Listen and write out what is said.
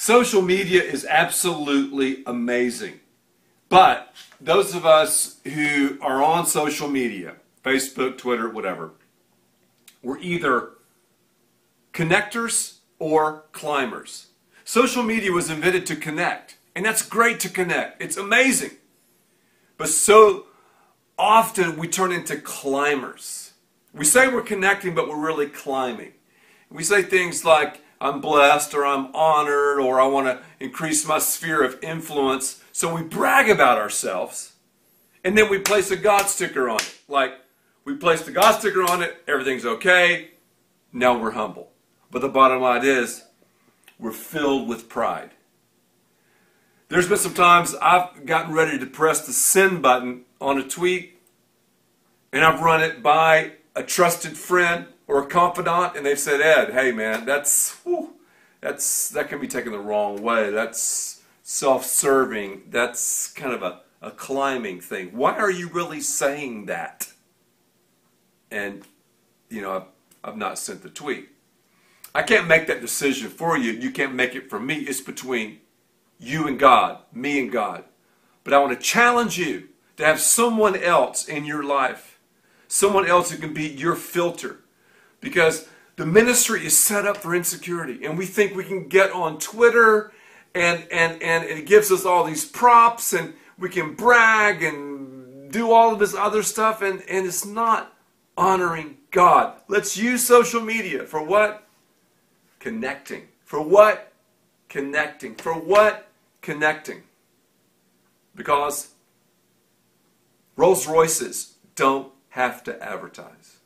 Social media is absolutely amazing. But those of us who are on social media, Facebook, Twitter, whatever, we're either connectors or climbers. Social media was invented to connect, and that's great to connect. It's amazing. But so often we turn into climbers. We say we're connecting, but we're really climbing. We say things like, I'm blessed, or I'm honored, or I want to increase my sphere of influence. So we brag about ourselves, and then we place a God sticker on it. Like, we place the God sticker on it, everything's okay, now we're humble. But the bottom line is, we're filled with pride. There's been some times I've gotten ready to press the send button on a tweet, and I've run it by a trusted friend or a confidant, and they've said, Ed, hey man, that can be taken the wrong way. That's self-serving. That's kind of a climbing thing. Why are you really saying that? And, you know, I've not sent the tweet. I can't make that decision for you. You can't make it for me. It's between you and God, me and God. But I want to challenge you to have someone else in your life, someone else who can be your filter. Because the ministry is set up for insecurity. And we think we can get on Twitter and it gives us all these props and we can brag and do all of this other stuff. And it's not honoring God. Let's use social media for what? Connecting. For what? Connecting. For what? Connecting. Because Rolls Royces don't have to advertise.